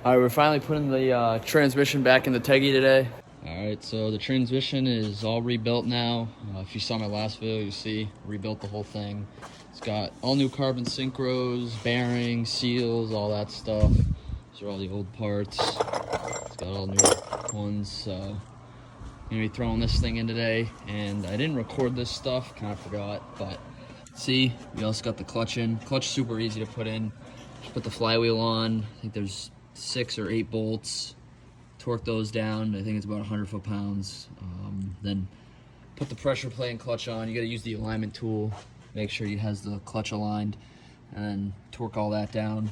All right, we're finally putting the transmission back in the Teggy today. All right, so the transmission is all rebuilt now. If you saw my last video, you see rebuilt the whole thing. It's got all new carbon synchros, bearings, seals, all that stuff. These are all the old parts. It's got all new ones. So I'm gonna be throwing this thing in today, and I didn't record this stuff, kind of forgot, but see, we also got the clutch in. Clutch super easy to put in. Just put the flywheel on. I think there's 6 or 8 bolts. Torque those down. I think it's about 100 foot-pounds. Then put the pressure plate and clutch on. You got to use the alignment tool. Make sure it has the clutch aligned, and then torque all that down.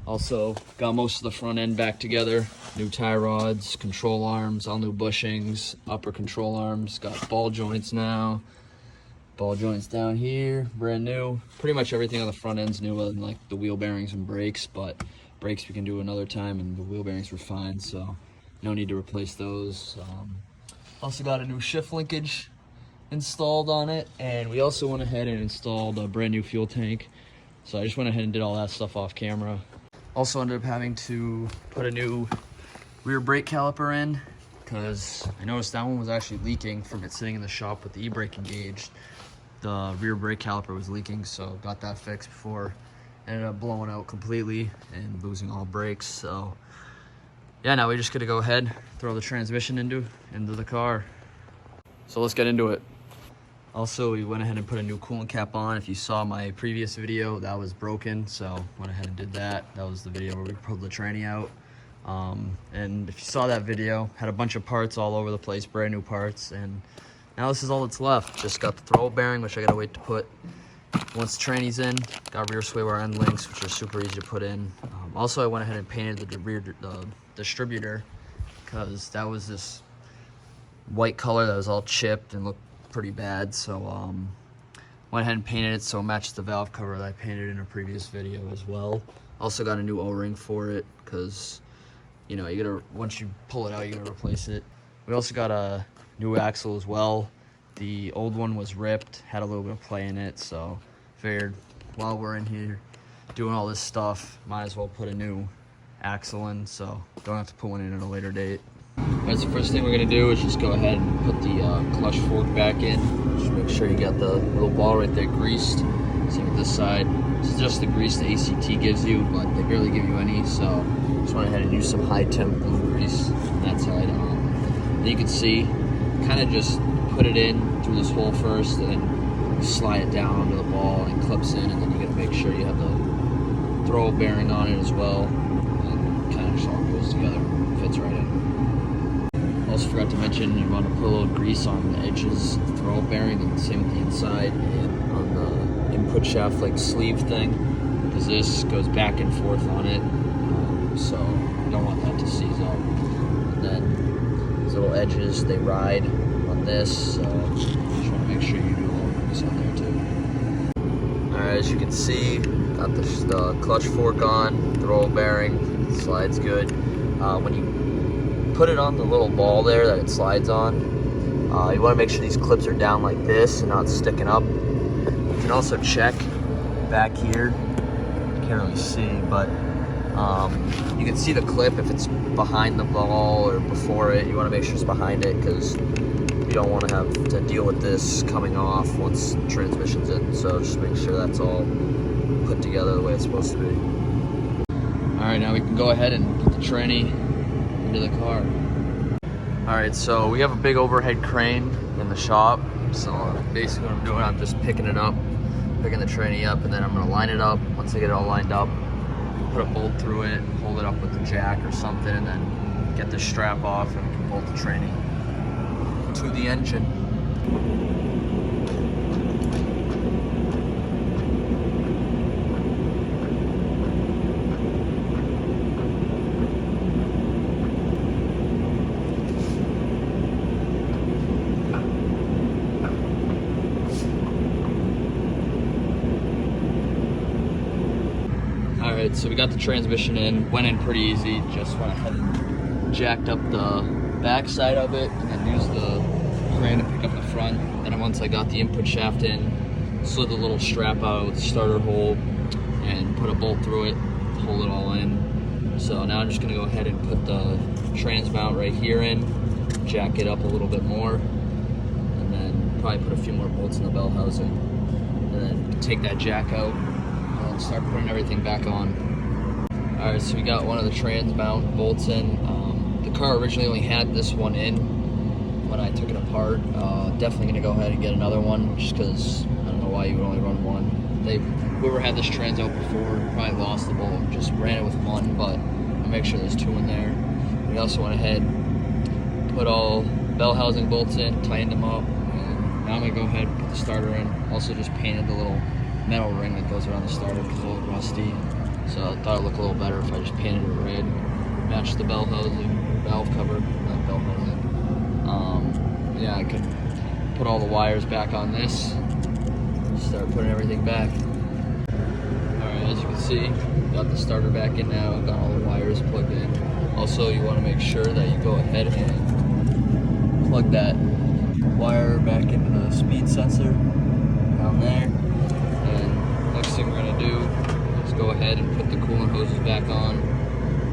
Also got most of the front end back together. New tie rods, control arms, all new bushings, upper control arms. Got ball joints now. Ball joints down here, brand new. Pretty much everything on the front end's new, other than like the wheel bearings and brakes, but brakes we can do another time, and the wheel bearings were fine, so no need to replace those. Also got a new shift linkage installed on it, and we also went ahead and installed a brand new fuel tank. So I just went ahead and did all that stuff off camera. Also ended up having to put a new rear brake caliper in, because I noticed that one was actually leaking from it sitting in the shop with the e-brake engaged. The rear brake caliper was leaking, so got that fixed before. Ended up blowing out completely and losing all brakes. So yeah, now we just gotta go ahead, throw the transmission into the car. So let's get into it. Also, we went ahead and put a new coolant cap on. If you saw my previous video, that was broken, so went ahead and did that. That was the video where we pulled the tranny out. And if you saw that video, had a bunch of parts all over the place, brand new parts, and now this is all that's left. Just got the throw bearing, which I gotta wait to put once the tranny's in. Got rear sway bar end links, which are super easy to put in. Also, I went ahead and painted the distributor, because that was this white color that was all chipped and looked pretty bad. So went ahead and painted it so it matches the valve cover that I painted in a previous video as well. Also got a new O-ring for it, because you know, you gotta, once you pull it out, you gotta replace it. We also got a new axle as well. The old one was ripped, had a little bit of play in it, so figured while we're in here doing all this stuff, might as well put a new axle in, so don't have to put one in at a later date. Alright, so the first thing we're gonna do is just go ahead and put the clutch fork back in. Just make sure you got the little ball right there greased. Same with this side. This is just the grease the ACT gives you, but they barely give you any, so just went ahead and use some high temp blue grease on that side. And you can see, kind of just put it in through this hole first, and then slide it down onto the ball, and it clips in, and then you gotta make sure you have the throw bearing on it as well, and kind of just all goes together, fits right in. Also forgot to mention, you want to put a little grease on the edges of the throw bearing, and same with the inside, and on the input shaft like sleeve thing, because this goes back and forth on it, so you don't want that to seize up. And then these little edges, they ride on this, so just want to make sure you do a little grease on there too. Alright, as you can see, got the clutch fork on, throw bearing, slides good. When you put it on the little ball there that it slides on, you want to make sure these clips are down like this and not sticking up. You can also check back here, you can't really see, but you can see the clip if it's behind the ball or before it. You want to make sure it's behind it, because you don't want to have to deal with this coming off once the transmission's in. So just make sure that's all put together the way it's supposed to be. Alright, now we can go ahead and put the tranny into the car. Alright, so we have a big overhead crane in the shop. So basically what I'm doing, I'm just picking it up, picking the tranny up, and then I'm going to line it up. Once I get it all lined up, put a bolt through it, hold it up with the jack or something, and then get the strap off, and we can bolt the tranny to the engine. Alright, so we got the transmission in, went in pretty easy, just went ahead and jacked up the back side of it, and then used the crane to pick up the front. Then once I got the input shaft in, slid the little strap out with the starter hole, and put a bolt through it, hold it all in. So now I'm just gonna go ahead and put the trans mount right here in, jack it up a little bit more, and then probably put a few more bolts in the bell housing, and then take that jack out and start putting everything back on. All right, so we got one of the trans mount bolts in. The car originally only had this one in when I took it apart. Definitely gonna go ahead and get another one, just because I don't know why you would only run one. Whoever had this trans out before probably lost the bolt and just ran it with one, but I'll make sure there's two in there. We also went ahead, put all bell housing bolts in, tightened them up, and now I'm gonna go ahead and put the starter in. Also just painted the little metal ring that goes around the starter because it's a little rusty. So I thought it'd look a little better if I just painted it red, matched the bell housing, valve cover, not bell housing. Yeah, I could put all the wires back on this, start putting everything back. Alright, as you can see, got the starter back in now, got all the wires plugged in. Also, you want to make sure that you go ahead and plug that wire back into the speed sensor down there. And next thing we're going to do is go ahead and put the coolant hoses back on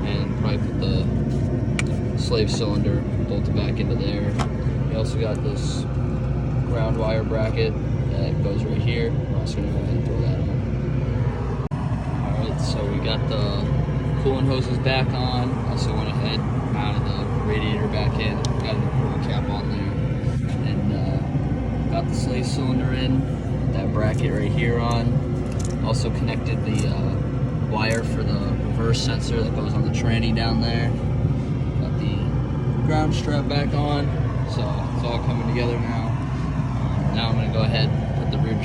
and probably put the slave cylinder bolted back into there. We also got this ground wire bracket that goes right here. I'm also going to go ahead and throw that on. Alright, so we got the coolant hoses back on. Also went ahead, mounted the radiator back in, got a new coolant cap on there. And got the slave cylinder in, put that bracket right here on. Also connected the wire for the reverse sensor that goes on the tranny down there. Got the ground strap back on, so it's all coming together now. Now I'm going to go ahead and put the rear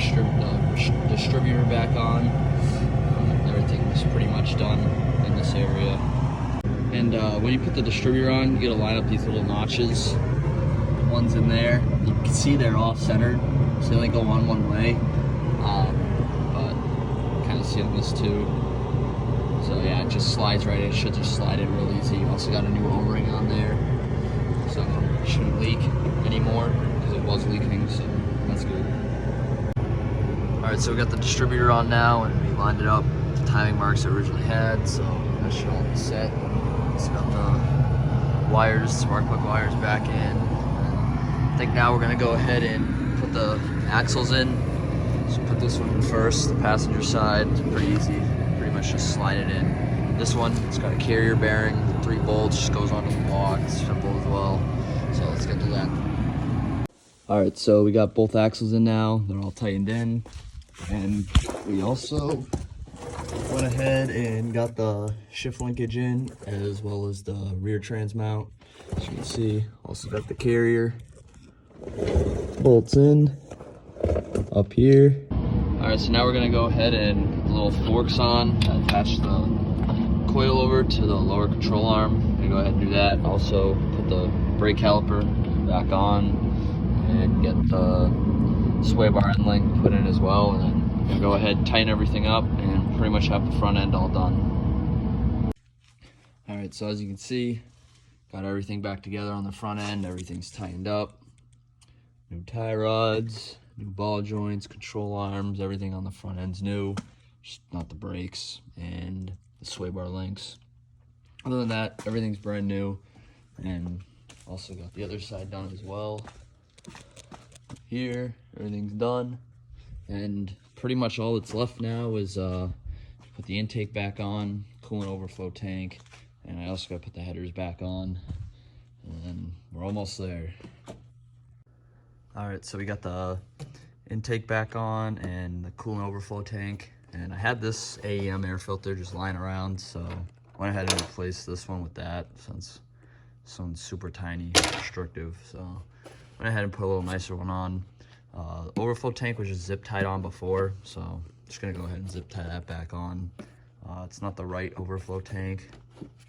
distributor back on. Everything's pretty much done in this area. And when you put the distributor on, you got to line up these little notches. The ones in there, you can see they're off-centered, so they only go on one way. But kind of see on this too. So yeah, it just slides right in. It should just slide in real easy. You also got a new O-ring on there, so it shouldn't leak anymore because it was leaking, so that's good. Alright, so we got the distributor on now, and we lined it up with the timing marks it originally had, so that should all be set. So got the wires, spark plug wires back in. And I think now we're going to go ahead and put the axles in. So put this one in first, the passenger side. It's pretty easy. Pretty much just slide it in. This one, it's got a carrier bearing, 3 bolts, just goes onto the block. It's simple as well. So let's get to that. Alright, so we got both axles in now. They're all tightened in. And we also went ahead and got the shift linkage in, as well as the rear trans mount. As you can see, also got the carrier bolts in up here. Alright, so now we're going to go ahead and put the little forks on, attach the coil over to the lower control arm. I'm going to go ahead and do that. Also put the brake caliper back on and get the sway bar end link put in as well. And then I'm going to go ahead and tighten everything up and pretty much have the front end all done. Alright, so as you can see, got everything back together on the front end. Everything's tightened up. New tie rods, new ball joints, control arms, everything on the front end's new, just not the brakes and the sway bar links. Other than that, everything's brand new, and also got the other side done as well. Here, everything's done, and pretty much all that's left now is put the intake back on, coolant overflow tank, and I also got to put the headers back on, and then we're almost there. Alright, so we got the intake back on and the coolant overflow tank, and I had this AEM air filter just lying around, so went ahead and replaced this one with that since this one's super tiny, restrictive, so went ahead and put a little nicer one on. The overflow tank was just zip tied on before, so I'm just gonna go ahead and zip tie that back on. It's not the right overflow tank,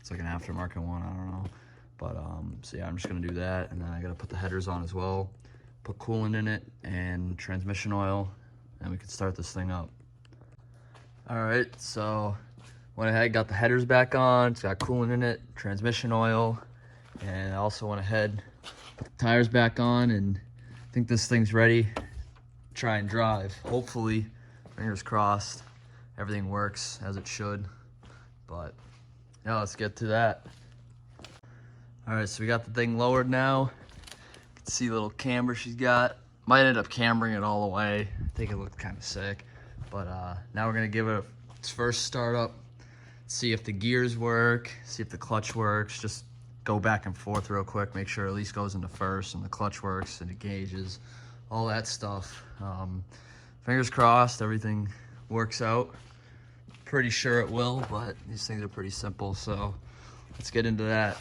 it's like an aftermarket one, I don't know, but so yeah, I'm just gonna do that, and then I gotta put the headers on as well, put coolant in it and transmission oil, and we can start this thing up. Alright, so went ahead, got the headers back on, it's got coolant in it, transmission oil, and I also went ahead, put the tires back on, and I think this thing's ready to try and drive. Hopefully, fingers crossed, everything works as it should, but Yeah, let's get to that. All right, so we got the thing lowered now. You can see the little camber she's got. Might end up cambering it all the way. I think it looked kind of sick. But now we're gonna give it its first startup. See if the gears work, see if the clutch works. Just go back and forth real quick, make sure it at least goes into first and the clutch works and it gauges, all that stuff. Fingers crossed everything works out. Pretty sure it will, but these things are pretty simple, so let's get into that.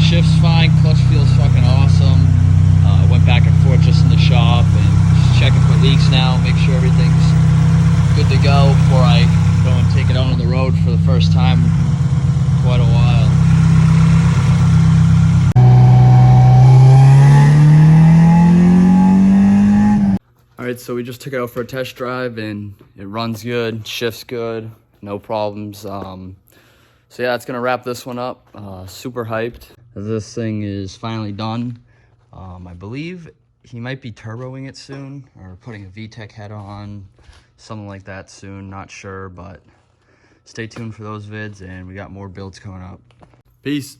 Shifts fine, clutch feels fucking awesome. Went back and forth just in the shop and just checking for leaks now, make sure everything's good to go before I go and take it out on the road for the first time in quite a while. Alright, so we just took it out for a test drive and it runs good, shifts good, no problems. So yeah, it's gonna wrap this one up. Super hyped. This thing is finally done. I believe he might be turboing it soon or putting a VTEC head on, something like that soon, not sure, but stay tuned for those vids and we got more builds coming up. Peace.